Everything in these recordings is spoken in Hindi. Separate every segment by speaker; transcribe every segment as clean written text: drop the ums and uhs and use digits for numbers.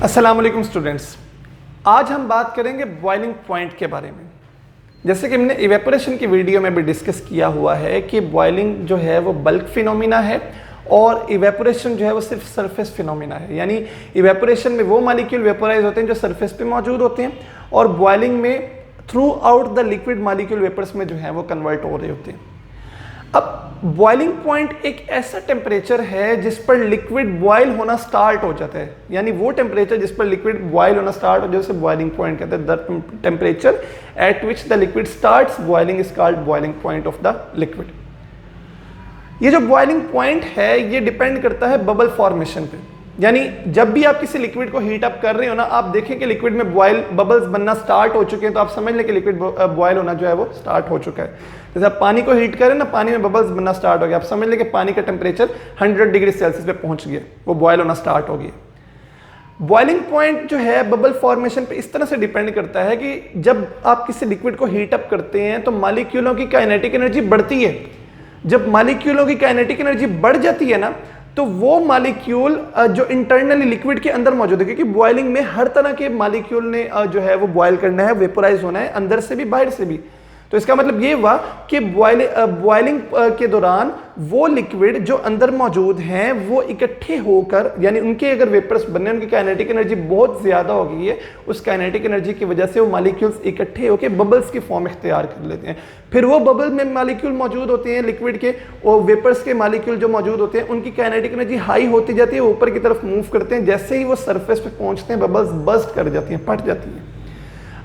Speaker 1: अस्सलाम वालेकुम स्टूडेंट्स, आज हम बात करेंगे बॉइलिंग पॉइंट के बारे में। जैसे कि हमने इवेपोरेशन की वीडियो में भी डिस्कस किया हुआ है कि बॉइलिंग जो है वो बल्क फिनोमिना है और इवेपोरेशन जो है वो सिर्फ सरफेस फिनोमिना है। यानी इवेपोरेशन में वो मॉलिक्यूल वेपोराइज होते हैं जो सरफेस पे मौजूद होते हैं और बॉइलिंग में throughout the liquid molecule vapours में जो है वो कन्वर्ट हो रहे होते हैं। अब बॉइलिंग पॉइंट एक ऐसा टेम्परेचर है जिस पर लिक्विड बॉयल होना स्टार्ट हो जाता है। यानी वो टेम्परेचर जिस पर लिक्विड बॉयल होना स्टार्ट हो जाए उसे बॉइलिंग पॉइंट कहते हैं। The temperature at which the liquid starts boiling is called boiling point of the liquid. ये जो बॉइलिंग पॉइंट है ये डिपेंड करता है बबल फॉर्मेशन पे। यानी जब भी आप किसी लिक्विड को हीट अप कर रहे हो ना, आप देखें कि लिक्विड में बॉयल बबल्स बनना स्टार्ट हो चुके हैं, तो आप समझ लें कि लिक्विड बॉयल होना जो है वो स्टार्ट हो चुका है। जैसे आप पानी को हीट करें ना, पानी में बबल्स बनना स्टार्ट हो गया, आप समझ लें कि पानी का टेम्परेचर 100 डिग्री सेल्सियस पे पहुंच गया, वो बॉयल होना स्टार्ट हो गया। बॉइलिंग पॉइंट जो है बबल फॉर्मेशन पे इस तरह से डिपेंड करता है कि जब आप किसी लिक्विड को हीट अप करते हैं तो मॉलिक्यूलों की काइनेटिक एनर्जी बढ़ती है। जब मॉलिक्यूलों की काइनेटिक एनर्जी बढ़ जाती है ना, तो वो मॉलिक्यूल जो इंटरनली लिक्विड के अंदर मौजूद है, क्योंकि बॉइलिंग में हर तरह के मॉलिक्यूल ने जो है वो बॉयल करना है, वेपोराइज होना है, अंदर से भी बाहर से भी। तो इसका मतलब ये हुआ कि बॉइलिंग के दौरान वो लिक्विड जो अंदर मौजूद हैं वो इकट्ठे होकर, यानी उनके अगर वेपर्स बनने, उनकी काइनेटिक एनर्जी बहुत ज्यादा हो गई है, उस काइनेटिक एनर्जी की वजह से वो मॉलिक्यूल्स इकट्ठे होकर बबल्स की फॉर्म इख्तियार कर लेते हैं। फिर वो बबल में मॉलिक्यूल मौजूद होते हैं लिक्विड के, और वेपर्स के मॉलिक्यूल जो मौजूद होते हैं उनकी काइनेटिक एनर्जी हाई होती जाती है, ऊपर की तरफ मूव करते हैं। जैसे ही वो सरफेस पे पहुंचते हैं बबल्स बर्स्ट कर जाती हैं, फट जाती हैं।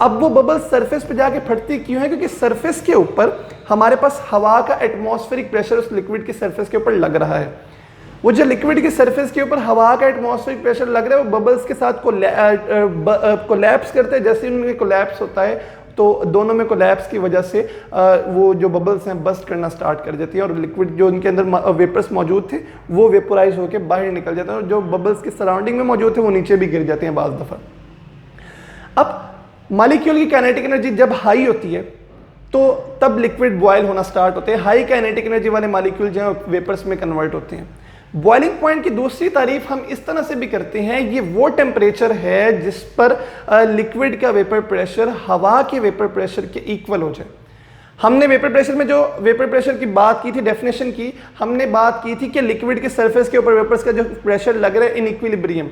Speaker 1: अब वो बबल्स सरफेस पे जाके फटती क्यों है? क्योंकि सरफेस के ऊपर हमारे पास हवा का एटमॉस्फेरिक प्रेशर उस लिक्विड की सरफेस के ऊपर लग रहा है। वो जो लिक्विड की सरफेस के ऊपर हवा का एटमॉस्फेरिक प्रेशर लग रहा है वो बबल्स के साथ कोलैप्स करते हैं। जैसे उनमें कोलैप्स होता है तो दोनों में कोलैप्स की वजह से वो जो बबल्स हैं बस्ट करना स्टार्ट कर जाती है और लिक्विड जो उनके अंदर वेपर्स मौजूद थे वो वेपोराइज होकर बाहर निकल जाते हैं और जो बबल्स की सराउंडिंग में मौजूद थे वो नीचे भी गिर जाते हैं बाज़ दफ़ा। अब मॉलिक्यूल की काइनेटिक एनर्जी जब हाई होती है तो तब लिक्विड बॉयल होना स्टार्ट होते हैं। हाई काइनेटिक एनर्जी वाले मॉलिक्यूल जो है वेपर्स में कन्वर्ट होते हैं। बॉइलिंग पॉइंट की दूसरी तारीफ हम इस तरह से भी करते हैं, ये वो टेम्परेचर है जिस पर लिक्विड का वेपर प्रेशर हवा के वेपर प्रेशर के इक्वल हो जाए। हमने वेपर प्रेशर में जो वेपर प्रेशर की बात की थी, डेफिनेशन की, हमने बात की थी कि लिक्विड के सरफेस के ऊपर वेपर्स का जो प्रेशर लग रहा है इन इक्विलिब्रियम।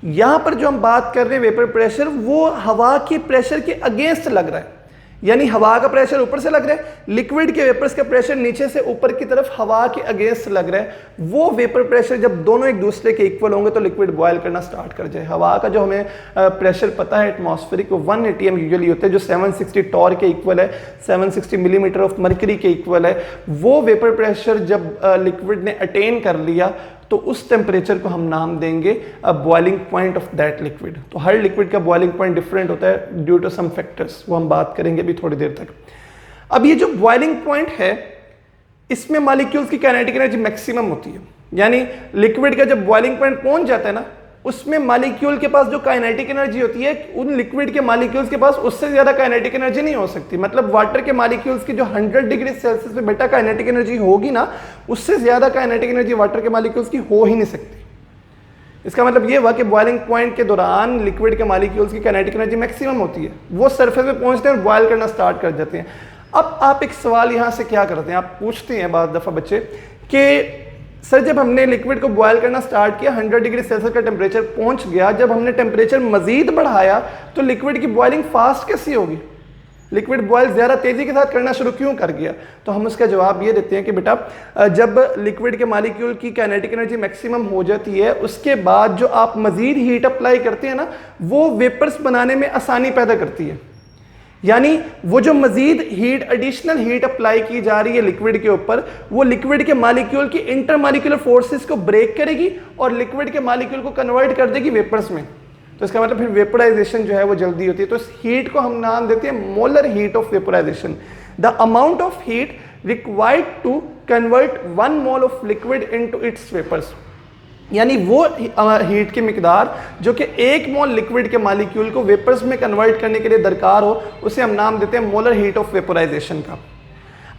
Speaker 1: यहां पर जो हम बात कर रहे हैं वेपर प्रेशर, वो हवा के प्रेशर के अगेंस्ट लग रहा है। यानी हवा का प्रेशर ऊपर से लग रहा है, लिक्विड के वेपर्स का प्रेशर नीचे से ऊपर की तरफ हवा के अगेंस्ट लग रहा है। वो वेपर प्रेशर जब दोनों एक दूसरे के इक्वल होंगे तो लिक्विड बॉयल करना स्टार्ट कर जाए। हवा का जो हमें प्रेशर पता है एटमॉस्फेरिक, वो 1 atm यूजुअली होता है, जो 760 टॉर के इक्वल है, 760 मिलीमीटर ऑफ मर्करी के इक्वल है। वो वेपर प्रेशर जब लिक्विड ने अटेन कर लिया तो उस टेम्परेचर को हम नाम देंगे boiling point of that liquid. तो हर लिक्विड का बॉइलिंग पॉइंट डिफरेंट होता है ड्यू टू सम फैक्टर्स, वो हम बात करेंगे भी थोड़ी देर तक। अब ये जो बॉइलिंग पॉइंट है इसमें मॉलिक्यूल्स की काइनेटिक एनर्जी मैक्सिमम होती है। यानी लिक्विड का जब बॉइलिंग पॉइंट पहुंच जाता है ना, उसमें मॉलिक्यूल के पास जो काइनेटिक एनर्जी होती है उन लिक्विड के मॉलिक्यूल्स के पास उससे ज्यादा काइनेटिक एनर्जी नहीं हो सकती। मतलब वाटर के मॉलिक्यूल्स की जो 100 डिग्री सेल्सियस पे बेटा काइनेटिक एनर्जी होगी ना, उससे ज्यादा काइनेटिक एनर्जी वाटर के मॉलिक्यूल्स की हो ही नहीं सकती। इसका मतलब ये हुआ कि बॉइलिंग पॉइंट के दौरान लिक्विड के मॉलिक्यूल्स की काइनेटिक एनर्जी मैक्सिमम होती है, वो सरफेस पे पहुंचते हैं और बॉयल करना स्टार्ट कर जाते हैं। अब आप एक सवाल यहां से क्या करते हैं, आप पूछते हैं बाद दफा बच्चे कि सर जब हमने लिक्विड को बॉयल करना स्टार्ट किया, 100 डिग्री सेल्सियस का टेम्परेचर पहुंच गया, जब हमने टेम्परेचर मजीद बढ़ाया तो लिक्विड की बॉइलिंग फास्ट कैसी होगी? लिक्विड बॉयल ज्यादा तेजी के साथ करना शुरू क्यों कर गया? तो हम उसका जवाब ये देते हैं कि बेटा जब लिक्विड के मॉलिक्यूल की काइनेटिक एनर्जी मैक्सिमम हो जाती है, उसके बाद जो आप मजीद हीट अप्लाई करते हैं ना, वो वेपर्स बनाने में आसानी पैदा करती है। यानी वो जो मजीद हीट, एडिशनल हीट अप्लाई की जा रही है लिक्विड के ऊपर, वो लिक्विड के मॉलिक्यूल की इंटरमॉलिक्यूलर फोर्सेस को ब्रेक करेगी और लिक्विड के मॉलिक्यूल को कन्वर्ट कर देगी वेपर्स में। तो इसका मतलब फिर वेपोराइजेशन जो है वो जल्दी होती है। तो इस हीट को हम नाम देते हैं molar heat of vaporisation. The amount of heat required to convert 1 mole of liquid into its vapours. यानी वो हीट की मिकदार जो कि 1 मोल लिक्विड के मॉलिक्यूल को वेपर्स में कन्वर्ट करने के लिए दरकार हो, उसे हम नाम देते हैं मोलर हीट ऑफ वेपोराइजेशन का।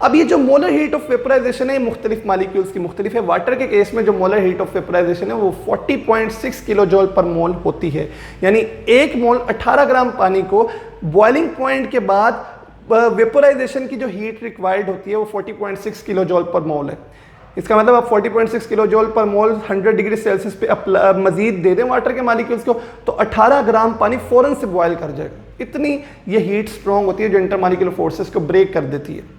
Speaker 1: अब ये जो मोलर हीट ऑफ वेपराइजेशन है मुख्तलिफ मालिक्यूल्स की मुख्तलिफ है। वाटर के केस में जो मोलर हीट ऑफ वेपराइजेशन है वो 40.6 किलो जूल पर मोल होती है, यानी 1 मोल 18 ग्राम पानी को बॉइलिंग पॉइंट के बाद वेपराइजेशन की जो हीट रिक्वायर्ड होती है वो 40.6 किलो जूल पर मोल है। इसका मतलब आप 40.6 किलो जूल पर मोल 100 डिग्री सेल्सियस पे मजीद दे दें वाटर के मालिक्यूल्स को तो 18 ग्राम पानी फौरन से बॉयल कर जाएगा। इतनी ये हीट स्ट्रॉन्ग होती है जो इंटरमॉलिक्यूलर फोर्सेस को ब्रेक कर देती है।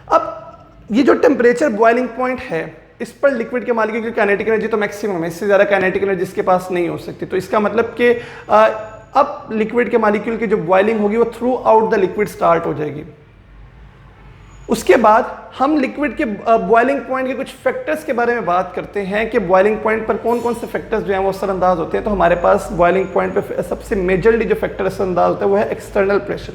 Speaker 1: अब ये जो टेम्परेचर बॉइलिंग पॉइंट है इस पर लिक्विड के मालिक्यूल की काइनेटिक एनर्जी तो मैक्सिमम है, इससे ज़्यादा काइनेटिक एनर्जी इसके पास नहीं हो सकती। तो इसका मतलब कि अब लिक्विड के मालिक्यूल की जो बॉइलिंग होगी वो through out the liquid start हो जाएगी। उसके बाद हम लिक्विड के बॉइलिंग पॉइंट के कुछ फैक्टर्स के बारे में बात करते हैं कि बॉइलिंग पॉइंट पर कौन कौन से फैक्टर्स जो हैं वो असरअंदाज होते हैं। तो हमारे पास बॉइलिंग पॉइंट पर सबसे मेजरली जो फैक्टर असरअंदाज होता है वो है एक्सटर्नल प्रेशर।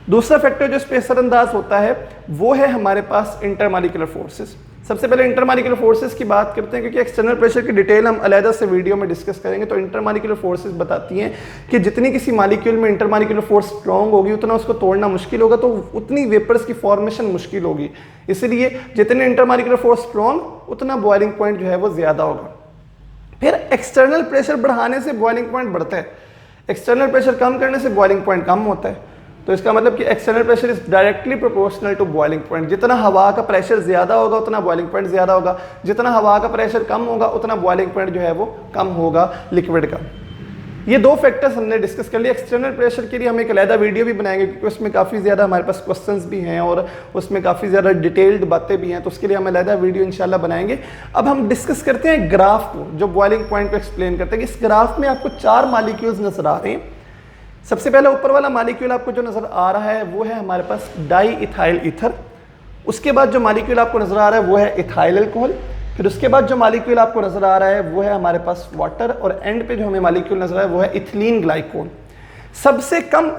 Speaker 1: दूसरा फैक्टर जो इस पर असरअंदाज होता है वो है हमारे पास इंटरमॉलिक्यूलर फोर्सेस। सबसे पहले इंटरमॉलिक्यूलर फोर्सेस की बात करते हैं क्योंकि एक्सटर्नल प्रेशर की डिटेल हम अलग से वीडियो में डिस्कस करेंगे। तो इंटरमॉलिक्यूलर फोर्सेस बताती हैं कि जितनी किसी मॉलिक्यूल में इंटरमॉलिक्यूलर फोर्स स्ट्रॉन्ग होगी उतना उसको तोड़ना मुश्किल होगा, तो उतनी वेपर्स की फॉर्मेशन मुश्किल होगी। इसलिए जितने इंटरमॉलिक्यूलर फोर्स स्ट्रॉन्ग उतना बॉइलिंग पॉइंट जो है वो ज़्यादा होगा। फिर एक्सटर्नल प्रेशर बढ़ाने से बॉइलिंग पॉइंट बढ़ता है, एक्सटर्नल प्रेशर कम करने से बॉइलिंग पॉइंट कम होता है। तो इसका मतलब कि external pressure is directly proportional to boiling point. जितना हवा का प्रेशर ज्यादा होगा उतना बॉइलिंग पॉइंट ज्यादा होगा, जितना हवा का प्रेशर कम होगा उतना बॉइलिंग पॉइंट जो है वो कम होगा लिक्विड का। ये दो फैक्टर्स हमने डिस्कस कर लिए। एक्सटर्नल प्रेशर के लिए हम एक अलग वीडियो भी बनाएंगे क्योंकि उसमें काफ़ी ज़्यादा हमारे पास क्वेश्चंस भी हैं और उसमें काफ़ी ज़्यादा डिटेल्ड बातें भी हैं, तो उसके लिए हम अलग वीडियो इंशाल्लाह बनाएंगे। अब हम डिस्कस करते हैं ग्राफ को जो बॉइलिंग पॉइंट को एक्सप्लेन करते हैं कि इस ग्राफ में आपको 4 मॉलिक्यूल्स नजर आ रहे हैं। सबसे पहले ऊपर वाला मॉलिक्यूल आपको जो नजर आ रहा है वो है हमारे पास डाई इथाइल ईथर। उसके बाद जो मॉलिक्यूल आपको नजर आ रहा है वो है इथाइल अल्कोहल। फिर उसके बाद जो मॉलिक्यूल आपको नजर आ रहा है वो है हमारे पास वाटर, और एंड पे जो हमें मॉलिक्यूल नजर आ रहा है वो है इथिलीन ग्लाइकोल। सबसे कम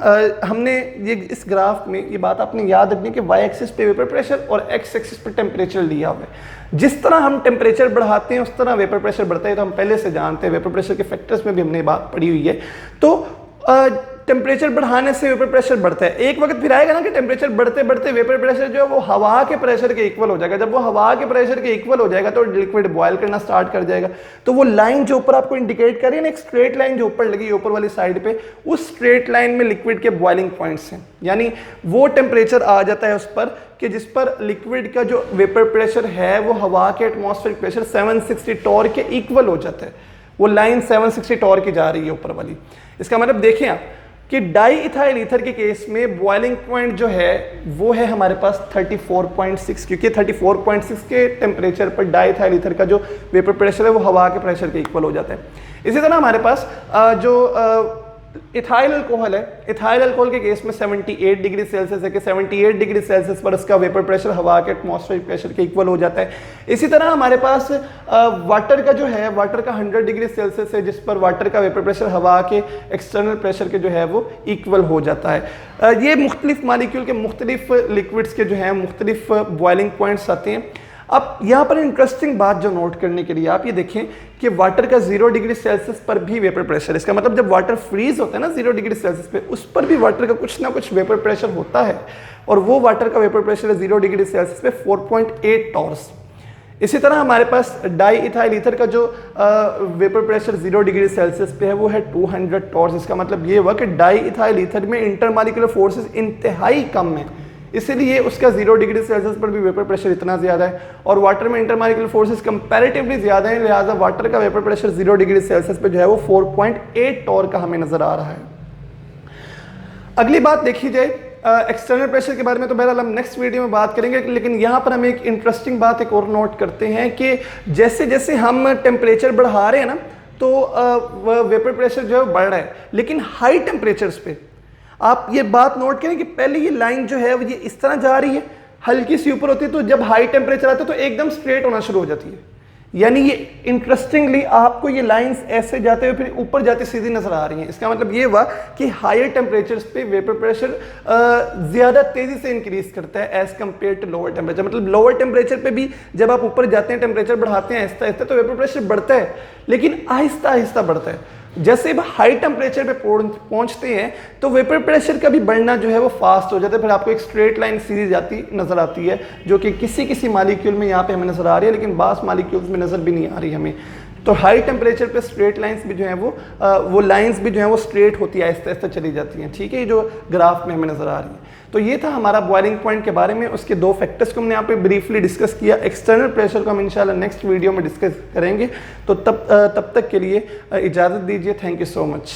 Speaker 1: हमने ये इस ग्राफ में ये बात आपने याद रखनी कि वाई एक्सिस पे वेपर प्रेशर और एक्स एक्सिस पे टेम्परेचर लिया हुआ है। जिस तरह हम टेम्परेचर बढ़ाते हैं उस तरह वेपर प्रेशर बढ़ता है, तो हम पहले से जानते हैं। वेपर प्रेशर के फैक्टर्स में भी हमने बात पढ़ी हुई है। तो टेम्परेचर बढ़ाने से वेपर प्रेशर बढ़ता है। एक वक्त फिर आएगा ना कि टेम्परेचर बढ़ते बढ़ते वेपर प्रेशर जो है वो हवा के प्रेशर के इक्वल हो जाएगा। जब वो हवा के प्रेशर के इक्वल हो जाएगा तो लिक्विड बॉयल करना स्टार्ट कर जाएगा। तो वो लाइन जो ऊपर आपको इंडिकेट कर रही है ना, एक स्ट्रेट लाइन जो ऊपर लगी है ऊपर वाली साइड पे, उस स्ट्रेट लाइन में लिक्विड के बॉइलिंग पॉइंट्स हैं, यानी वो टेम्परेचर आ जाता है उस पर कि जिस पर लिक्विड का जो वेपर प्रेशर है वो हवा के एटमॉस्फेरिक प्रेशर 760 टॉर के इक्वल हो जाता है। वो लाइन 760 टॉर की जा रही है ऊपर वाली। इसका मतलब देखें आप कि डाई इथाइल ईथर के केस में बॉइलिंग पॉइंट जो है वो है हमारे पास 34.6, क्योंकि 34.6 के टेम्परेचर पर डाई इथाइल ईथर का जो वेपर प्रेशर है वो हवा के प्रेशर के इक्वल हो जाता है। इसी तरह हमारे पास जो इथाइल अल्कोहल है, इथाइल अल्कोहल के केस में 78 डिग्री सेल्सियस है कि 78 डिग्री सेल्सियस पर उसका वेपर प्रेशर हवा के एटमॉस्फेरिक प्रेशर के इक्वल हो जाता है। इसी तरह हमारे पास वाटर का जो है, वाटर का 100 डिग्री सेल्सियस है जिस पर वाटर का वेपर प्रेशर हवा के एक्सटर्नल प्रेशर के जो है वो इक्वल हो जाता है। ये मुख्तलिफ मॉलिक्यूल के मुख्तलिफ लिक्विड्स के जो है मुख्तलिफ बॉइलिंग पॉइंट्स आते हैं। अब यहाँ पर इंटरेस्टिंग बात जो नोट करने के लिए आप ये देखें कि वाटर का 0 डिग्री सेल्सियस पर भी वेपर प्रेशर, इसका मतलब जब वाटर फ्रीज होता है ना 0 डिग्री सेल्सियस पे, उस पर भी वाटर का कुछ ना कुछ वेपर प्रेशर होता है, और वो वाटर का वेपर प्रेशर है 0 डिग्री सेल्सियस पे 4.8 टॉर्स। इसी तरह हमारे पास डाई इथाइल ईथर का जो वेपर प्रेशर 0 डिग्री सेल्सियस पे है वो है 200 टॉर्स। इसका मतलब ये हुआ कि डाई इथाइल ईथर में इंटरमॉलिक्यूलर फोर्सेस इंतहाई कम है, इसीलिए उसका 0 डिग्री सेल्सियस पर भी वेपर प्रेशर इतना ज़्यादा है, और वाटर में इंटरमॉलिक्यूलर फोर्सेस कंपैरेटिवली ज़्यादा है, लिहाजा वाटर का वेपर प्रेशर 0 डिग्री सेल्सियस पर जो है वो 4.8 टॉर का हमें नज़र आ रहा है। अगली बात देखी जाए एक्सटर्नल प्रेशर के बारे में तो बहरहाल हम नेक्स्ट वीडियो में बात करेंगे, लेकिन यहाँ पर हम एक इंटरेस्टिंग बात एक और नोट करते हैं कि जैसे जैसे हम टेम्परेचर बढ़ा रहे हैं ना तो वेपर प्रेशर जो है बढ़ रहा है, लेकिन हाई टेम्परेचर्स पे आप ये बात नोट करें कि पहले ये लाइन जो है वो ये इस तरह जा रही है, हल्की सी ऊपर होती है, तो जब हाई टेम्परेचर आता है तो एकदम स्ट्रेट होना शुरू हो जाती है। यानी ये इंटरेस्टिंगली आपको ये लाइंस ऐसे जाते हुए फिर ऊपर जाती सीधी नजर आ रही हैं। इसका मतलब ये हुआ कि हायर टेम्परेचर्स पे वेपर प्रेशर ज़्यादा तेज़ी से इंक्रीज करता है as compare to lower temperature. मतलब लोअर टेम्परेचर पे भी जब आप ऊपर जाते हैं टेम्परेचर बढ़ाते हैं आहिस्ता आहिस्ता तो वेपर प्रेशर बढ़ता है, लेकिन आहिस्ता आहिस्ता बढ़ता है। जैसे ही हाई टेम्परेचर पे पहुंचते हैं तो वेपर प्रेशर का भी बढ़ना जो है वो फास्ट हो जाता है। फिर आपको एक स्ट्रेट लाइन सीरीज आती नजर आती है जो कि किसी मालिक्यूल में यहाँ पे हमें नजर आ रही है, लेकिन बास मालिक्यूल्स में नजर भी नहीं आ रही हमें। तो हाई टेम्परेचर पे स्ट्रेट लाइंस भी जो है वो लाइंस भी जो है वो स्ट्रेट होती है, आहिस्ता आहिस्ता चली जाती हैं। ठीक है, ये जो ग्राफ में हमें नजर आ रही है। तो ये था हमारा बॉइलिंग पॉइंट के बारे में। उसके दो फैक्टर्स को हमने यहाँ पे ब्रीफली डिस्कस किया। एक्सटर्नल प्रेशर को हम इंशाल्लाह नेक्स्ट वीडियो में डिस्कस करेंगे। तो तब तक के लिए इजाज़त दीजिए। Thank you so much.